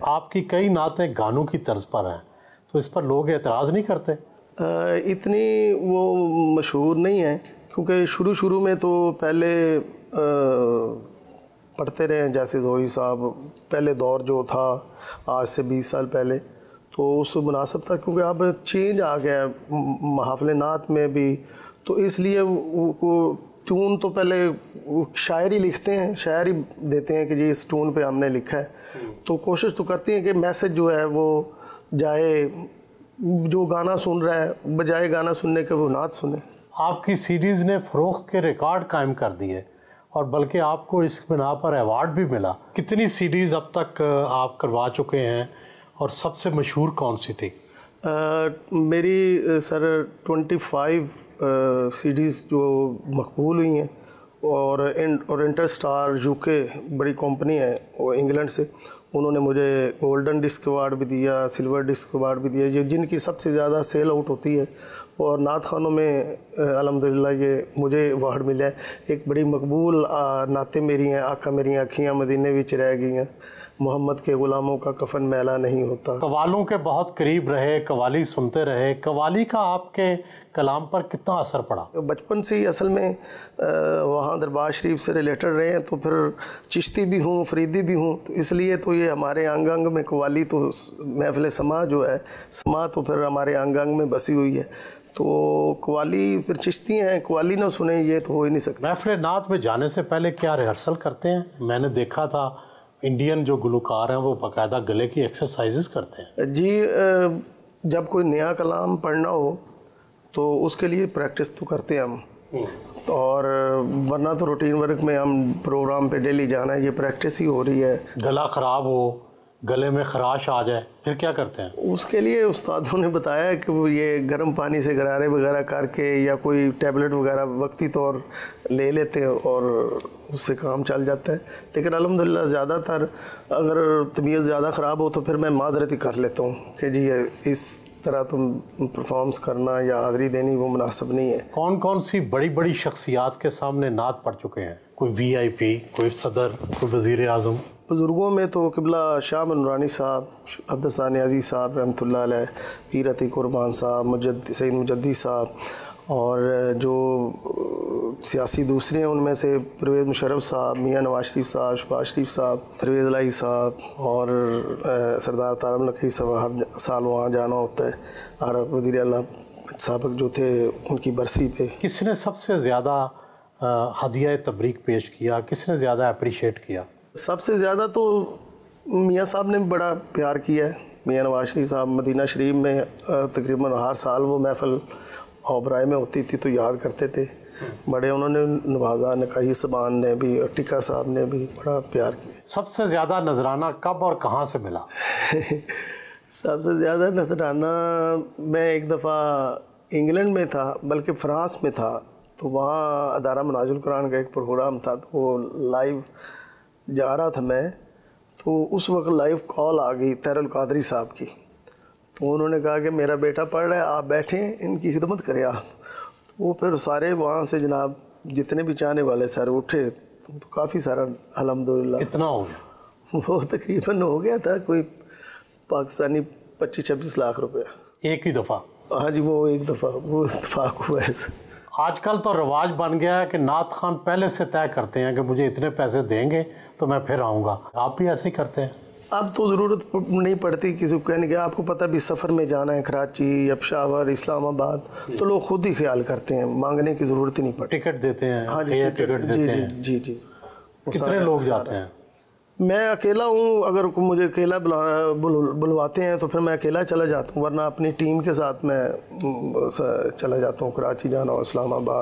آپ کی کئی نعتیں گانوں کی طرز پر ہیں، تو اس پر لوگ اعتراض نہیں کرتے؟ اتنی وہ مشہور نہیں ہیں، کیونکہ شروع میں تو پہلے پڑھتے رہے ہیں، جیسے زوہی صاحب پہلے دور جو تھا آج سے 20 سال پہلے، تو اس مناسب تھا، کیونکہ اب چینج آ گیا ہے محافل نعت میں بھی، تو اس لیے وہ ٹون تو پہلے شاعر ہی لکھتے ہیں، شاعر ہی دیتے ہیں کہ جی اس ٹون پہ ہم نے لکھا ہے، تو کوشش تو کرتے ہیں کہ میسج جو ہے وہ جائے، جو گانا سن رہا ہے بجائے گانا سننے کے وہ نعت سنے۔ آپ کی سیڈیز نے فروخت کے ریکارڈ قائم کر دیے، اور بلکہ آپ کو اس بنا پر ایوارڈ بھی ملا۔ کتنی سیڈیز اب تک آپ کروا چکے ہیں، اور سب سے مشہور کون سی تھی؟ میری سر 25 سیڈیز جو مقبول ہوئی ہیں، اور انٹر اسٹار UK بڑی کمپنی ہے وہ انگلینڈ سے، انہوں نے مجھے گولڈن ڈسک ایوارڈ بھی دیا، سلور ڈسک ایوارڈ بھی دیا، یہ جن کی سب سے زیادہ سیل آؤٹ ہوتی ہے، اور نعت خوانوں میں الحمدللہ یہ مجھے ایوارڈ ملا ہے۔ ایک بڑی مقبول نعتیں میری ہیں، آقا میری آنکھیاں مدینے وچ رہ گئی ہیں، محمد کے غلاموں کا کفن میلا نہیں ہوتا۔ قوالوں کے بہت قریب رہے، قوالی سنتے رہے، قوالی کا آپ کے کلام پر کتنا اثر پڑا؟ بچپن سے ہی اصل میں وہاں دربار شریف سے ریلیٹڈ رہے ہیں، تو پھر چشتی بھی ہوں، فریدی بھی ہوں، تو اس لیے تو یہ ہمارے انگ انگ میں قوالی، تو محفل سما جو ہے، سما تو پھر ہمارے انگ انگ میں بسی ہوئی ہے، تو قوالی پھر چشتی ہیں، قوالی نہ سنیں یہ تو ہو ہی نہیں سکتا۔ محفل نعت میں جانے سے پہلے کیا ریہرسل کرتے ہیں؟ میں نے دیکھا تھا انڈین جو گلوکار ہیں وہ باقاعدہ گلے کی ایکسرسائزز کرتے ہیں۔ جی، جب کوئی نیا کلام پڑھنا ہو تو اس کے لیے پریکٹس تو کرتے ہیں ہم، اور ورنہ تو روٹین ورک میں ہم پروگرام پہ ڈیلی جانا ہے، یہ پریکٹس ہی ہو رہی ہے۔ گلا خراب ہو، گلے میں خراش آ جائے، پھر کیا کرتے ہیں؟ اس کے لیے استادوں نے بتایا کہ وہ یہ گرم پانی سے غرارے وغیرہ کر کے، یا کوئی ٹیبلٹ وغیرہ وقتی طور لے لیتے ہیں، اور اس سے کام چل جاتا ہے، لیکن الحمدللہ زیادہ تر اگر طبیعت زیادہ خراب ہو تو پھر میں معذرت ہی کر لیتا ہوں کہ جی اس طرح تم پرفارمنس کرنا یا حاضری دینی وہ مناسب نہیں ہے۔ کون کون سی بڑی بڑی شخصیات کے سامنے نعت پڑھ چکے ہیں؟ کوئی VIP، کوئی صدر، کوئی وزیر اعظم؟ بزرگوں میں تو قبلہ شاہ نورانی صاحب، عبدالستار نیازی صاحب رحمۃ اللہ علیہ، پیر عتیق قربان صاحب، سید مجدی صاحب، اور جو سیاسی دوسرے ہیں ان میں سے پرویز مشرف صاحب، میاں نواز شریف صاحب، شہباز شریف صاحب، پرویز الہی صاحب، اور سردار طارق ملکی صاحب، ہر سال وہاں جانا ہوتا ہے، اور وزیر اعلیٰ سابق جو تھے ان کی برسی پہ۔ کس نے سب سے زیادہ ہدیہ تبریک پیش کیا؟ کس نے زیادہ اپریشیٹ کیا؟ سب سے زیادہ تو میاں صاحب نے بڑا پیار کیا ہے، میاں نواز شریف صاحب مدینہ شریف میں تقریباً ہر سال وہ محفل اوبرائے میں ہوتی تھی تو یاد کرتے تھے، بڑے انہوں نے نوازا، نکائی سبان نے بھی، ٹکا صاحب نے بھی بڑا پیار کیا۔ سب سے زیادہ نذرانہ کب اور کہاں سے ملا؟ سب سے زیادہ نذرانہ میں ایک دفعہ انگلینڈ میں تھا، بلکہ فرانس میں تھا، تو وہاں ادارہ مناج القرآن کا ایک پروگرام تھا، تو وہ لائیو جا رہا تھا میں، تو اس وقت لائیو کال آ گئی طاہر القادری صاحب کی، تو انہوں نے کہا کہ میرا بیٹا پڑھ رہا ہے، آپ بیٹھیں ان کی خدمت کریں آپ۔ وہ پھر سارے وہاں سے جناب جتنے بھی چاہنے والے سارے اٹھے، تو کافی سارا الحمدللہ اتنا ہو گیا؟ وہ تقریباً ہو گیا تھا کوئی پاکستانی 25-26 لاکھ روپے ایک ہی دفعہ؟ ہاں جی، وہ ایک دفعہ وہ اتفاق ہوا ایسے۔ آج کل تو رواج بن گیا ہے کہ نعت خوان پہلے سے طے کرتے ہیں کہ مجھے اتنے پیسے دیں گے تو میں پھر آؤں گا، آپ بھی ایسے ہی کرتے ہیں؟ اب تو ضرورت نہیں پڑتی کسی کو کہنے کہ آپ کو پتہ بھی سفر میں جانا ہے کراچی یا پشاور، اسلام آباد، تو لوگ خود ہی خیال کرتے ہیں، مانگنے کی ضرورت ہی نہیں پڑتی۔ ٹکٹ دیتے ہیں؟ ہاں جی، ٹکٹ دیتے ہیں؟ جی جی۔ کتنے لوگ جاتے ہیں؟ میں اکیلا ہوں، اگر مجھے اکیلا بلواتے ہیں تو پھر میں اکیلا چلا جاتا ہوں، ورنہ اپنی ٹیم کے ساتھ میں چلا جاتا ہوں، کراچی جانا ہو، اسلام آباد۔